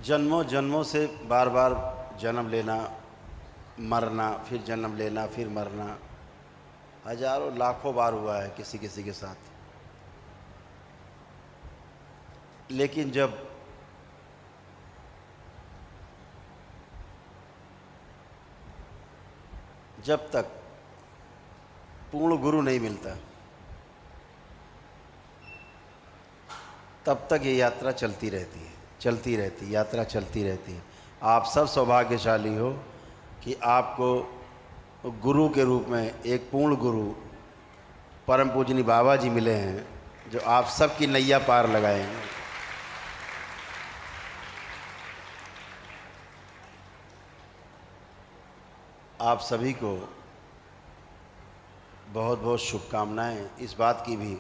जन्मों जन्मों से बार बार जन्म लेना, मरना, फिर जन्म लेना, फिर मरना, हजारों लाखों बार हुआ है किसी किसी के साथ। लेकिन जब तक पूर्ण गुरु नहीं मिलता तब तक ये यात्रा चलती रहती है, यात्रा चलती रहती है। आप सब सौभाग्यशाली हो कि आपको गुरु के रूप में एक पूर्ण गुरु परम पूजनी बाबा जी मिले हैं, जो आप सबकी नैया पार लगाएंगे। आप सभी को बहुत बहुत शुभकामनाएं इस बात की भी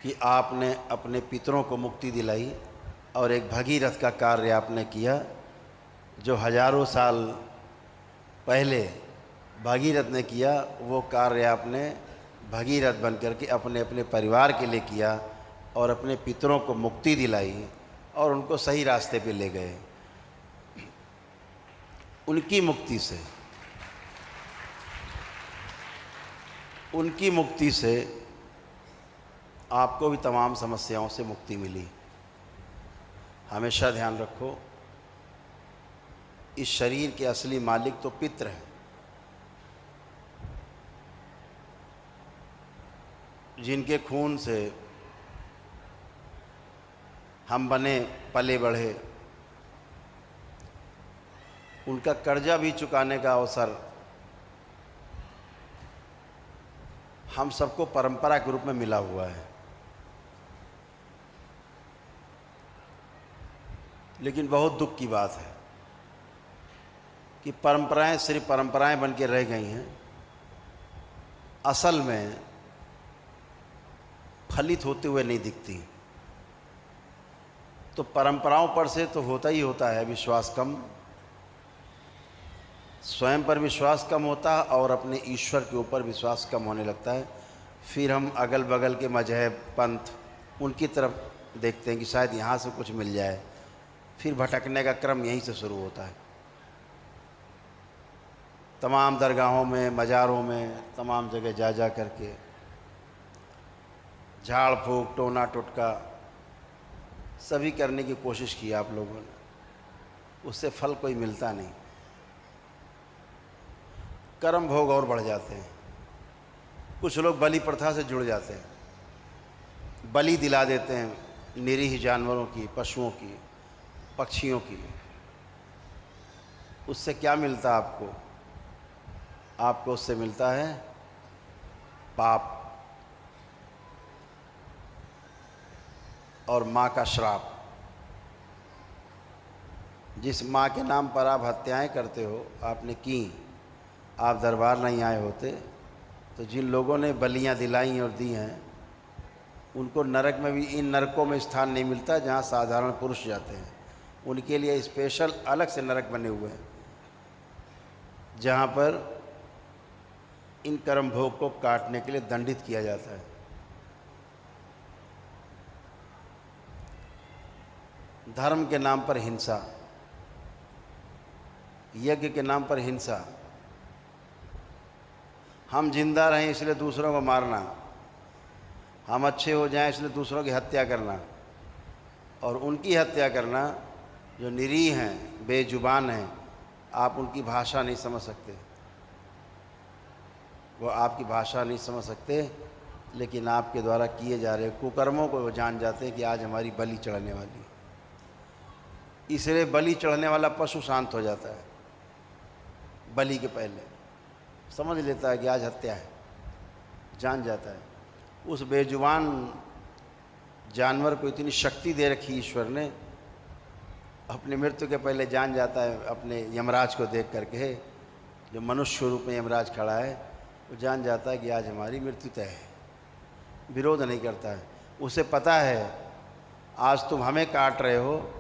कि आपने अपने पितरों को मुक्ति दिलाई और एक भगीरथ का कार्य आपने किया, जो हजारों साल पहले भगीरथ ने किया। वो कार्य आपने भगीरथ बन कर के अपने अपने परिवार के लिए किया और अपने पितरों को मुक्ति दिलाई और उनको सही रास्ते पे ले गए। उनकी मुक्ति से आपको भी तमाम समस्याओं से मुक्ति मिली। हमेशा ध्यान रखो, इस शरीर के असली मालिक तो पितृ हैं, जिनके खून से हम बने पले बढ़े। उनका कर्जा भी चुकाने का अवसर हम सबको परंपरा के रूप में मिला हुआ है। लेकिन बहुत दुख की बात है कि परंपराएं सिर्फ परंपराएं बन के रह गई हैं, असल में फलित होते हुए नहीं दिखती। तो परंपराओं पर से तो होता ही होता है विश्वास कम, स्वयं पर विश्वास कम होता है और अपने ईश्वर के ऊपर विश्वास कम होने लगता है। फिर हम अगल बगल के मजहब, पंथ, उनकी तरफ देखते हैं कि शायद यहाँ से कुछ मिल जाए। फिर भटकने का क्रम यहीं से शुरू होता है। तमाम दरगाहों में, मज़ारों में, तमाम जगह जा जा करके झाड़ फूक, टोना टुटका सभी करने की कोशिश की आप लोगों ने, उससे फल कोई मिलता नहीं। कर्म भोग और बढ़ जाते हैं। कुछ लोग बलि प्रथा से जुड़ जाते हैं, बलि दिला देते हैं निरीह जानवरों की, पशुओं की, पक्षियों की। उससे क्या मिलता आपको? आपको उससे मिलता है पाप और माँ का श्राप। जिस माँ के नाम पर आप हत्याएं करते हो, आपने की, आप दरबार नहीं आए होते तो जिन लोगों ने बलियां दिलाई और दी हैं, उनको नरक में भी, इन नरकों में स्थान नहीं मिलता जहाँ साधारण पुरुष जाते हैं। उनके लिए स्पेशल अलग से नरक बने हुए हैं, जहाँ पर इन कर्म भोग को काटने के लिए दंडित किया जाता है। धर्म के नाम पर हिंसा, यज्ञ के नाम पर हिंसा, हम जिंदा रहें इसलिए दूसरों को मारना, हम अच्छे हो जाएं इसलिए दूसरों की हत्या करना, और उनकी हत्या करना जो निरीह हैं, बेजुबान हैं। आप उनकी भाषा नहीं समझ सकते, वो आपकी भाषा नहीं समझ सकते, लेकिन आपके द्वारा किए जा रहे कुकर्मों को वो जान जाते हैं कि आज हमारी बलि चढ़ने वाली। इसलिए बलि चढ़ने वाला पशु शांत हो जाता है, बलि के पहले समझ लेता है कि आज हत्या है, जान जाता है। उस बेजुबान जानवर को इतनी शक्ति दे रखी ईश्वर ने, अपनी मृत्यु के पहले जान जाता है। अपने यमराज को देख करके, जो मनुष्य रूप में यमराज खड़ा है, वो जान जाता है कि आज हमारी मृत्यु तय है। विरोध नहीं करता है, उसे पता है आज तुम हमें काट रहे हो,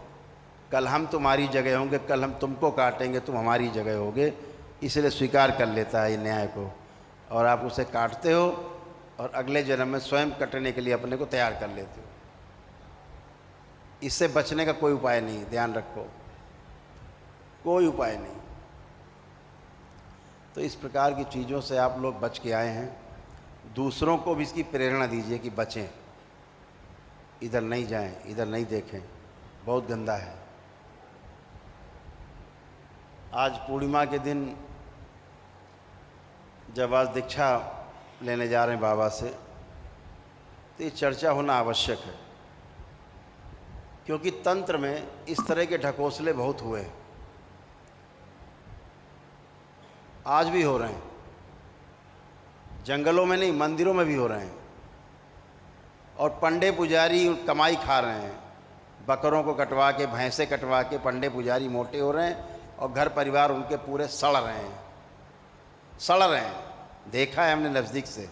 कल हम तुम्हारी जगह होंगे, कल हम तुमको काटेंगे, तुम हमारी जगह होगे। इसलिए स्वीकार कर लेता है न्याय को, और आप उसे काटते हो और अगले जन्म में स्वयं कटने के लिए अपने को तैयार कर लेते हो। इससे बचने का कोई उपाय नहीं, ध्यान रखो, कोई उपाय नहीं। तो इस प्रकार की चीज़ों से आप लोग बच के आए हैं, दूसरों को भी इसकी प्रेरणा दीजिए कि बचें, इधर नहीं जाएं, इधर नहीं देखें, बहुत गंदा है। आज पूर्णिमा के दिन जब आज दीक्षा लेने जा रहे हैं बाबा से, तो ये चर्चा होना आवश्यक है, क्योंकि तंत्र में इस तरह के ढकोसले बहुत हुए हैं, आज भी हो रहे हैं, जंगलों में नहीं मंदिरों में भी हो रहे हैं। और पंडे पुजारी कमाई खा रहे हैं, बकरों को कटवा के, भैंसे कटवा के पंडे पुजारी मोटे हो रहे हैं, और घर परिवार उनके पूरे सड़ रहे हैं, सड़ रहे हैं। देखा है हमने नज़दीक से,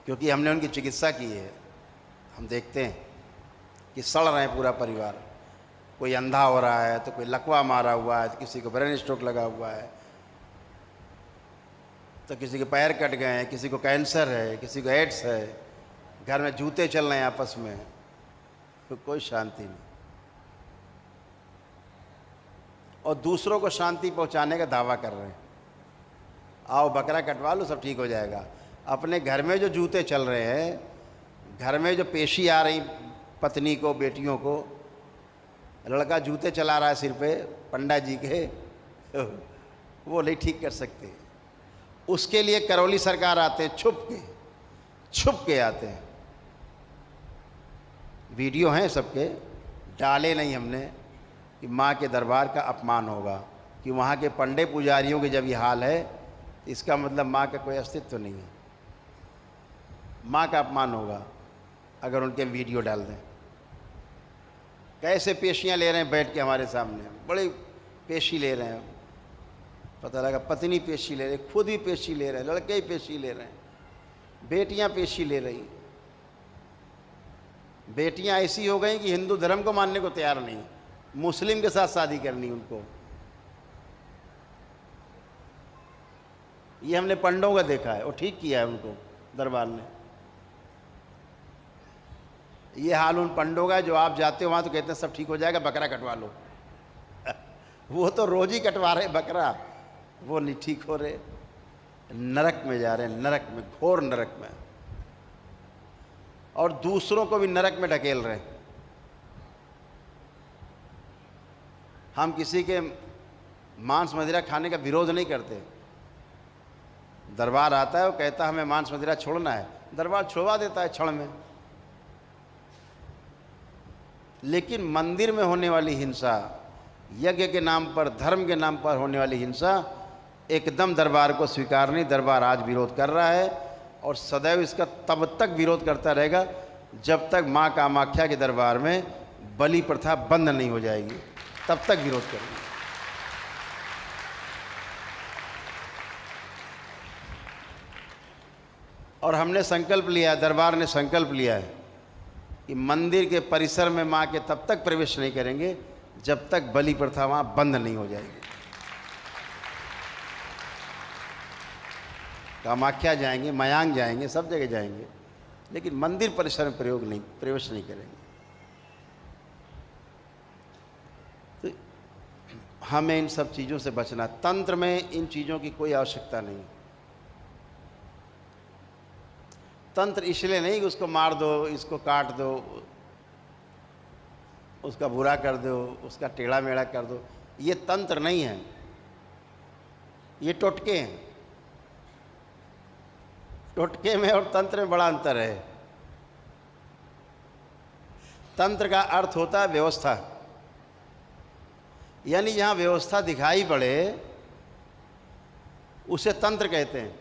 क्योंकि हमने उनकी चिकित्सा की है। हम देखते हैं कि सड़ रहे हैं पूरा परिवार, कोई अंधा हो रहा है, तो कोई लकवा मारा हुआ है, तो किसी को ब्रेन स्ट्रोक लगा हुआ है, तो किसी के पैर कट गए हैं, किसी को कैंसर है, किसी को एड्स है, घर में जूते चल रहे हैं आपस में, तो कोई शांति नहीं। और दूसरों को शांति पहुंचाने का दावा कर रहे हैं, आओ बकरा कटवा लो सब ठीक हो जाएगा। अपने घर में जो जूते चल रहे हैं, घर में जो पेशी आ रही पत्नी को, बेटियों को, लड़का जूते चला रहा है सिर पे पंडा जी के, वो नहीं ठीक कर सकते। उसके लिए करौली सरकार आते हैं, छुप के आते हैं। वीडियो हैं सबके, डाले नहीं हमने कि माँ के दरबार का अपमान होगा, कि वहाँ के पंडे पुजारियों के जब ये हाल है, तो इसका मतलब माँ का कोई अस्तित्व नहीं है, माँ का अपमान होगा अगर उनके वीडियो डाल दें। कैसे पेशियाँ ले रहे हैं बैठ के हमारे सामने, बड़ी पेशी ले रहे हैं, पता लगा पत्नी पेशी ले रही, खुद ही पेशी ले रहे हैं, लड़के ही पेशी ले रहे हैं, बेटियां पेशी ले रही। बेटियां ऐसी हो गई कि हिंदू धर्म को मानने को तैयार नहीं, मुस्लिम के साथ शादी करनी उनको। ये हमने पंडों का देखा है, वो ठीक किया है उनको दरबार ने। ये हाल उन पंडों का, जो आप जाते हो वहाँ तो कहते हैं सब ठीक हो जाएगा, बकरा कटवा लो। वो तो रोज ही कटवा रहे बकरा, वो नहीं ठीक हो रहे, नरक में जा रहे हैं, नरक में, घोर नरक में, और दूसरों को भी नरक में ढकेल रहे हैं। हम किसी के मांस मदिरा खाने का विरोध नहीं करते। दरबार आता है, वो कहता है हमें मांस मदिरा छोड़ना है, दरबार छुड़वा देता है क्षण में। लेकिन मंदिर में होने वाली हिंसा, यज्ञ के नाम पर, धर्म के नाम पर होने वाली हिंसा, एकदम दरबार को स्वीकार नहीं। दरबार आज विरोध कर रहा है और सदैव इसका तब तक विरोध करता रहेगा जब तक माँ कामाख्या के दरबार में बलि प्रथा बंद नहीं हो जाएगी, तब तक विरोध करेंगे। और हमने संकल्प लिया, दरबार ने संकल्प लिया है कि मंदिर के परिसर में माँ के तब तक प्रवेश नहीं करेंगे जब तक बलि प्रथा वहाँ बंद नहीं हो जाएगी। कामाख्या जाएंगे, मयांग जाएंगे, सब जगह जाएंगे, लेकिन मंदिर परिसर में प्रवेश नहीं करेंगे। तो हमें इन सब चीज़ों से बचना। तंत्र में इन चीज़ों की कोई आवश्यकता नहीं। तंत्र इसलिए नहीं कि उसको मार दो, इसको काट दो, उसका बुरा कर दो, उसका टेढ़ा मेढ़ा कर दो, ये तंत्र नहीं है, ये टोटके हैं। टोटके में और तंत्र में बड़ा अंतर है। तंत्र का अर्थ होता है व्यवस्था, यानी जहाँ व्यवस्था दिखाई पड़े उसे तंत्र कहते हैं।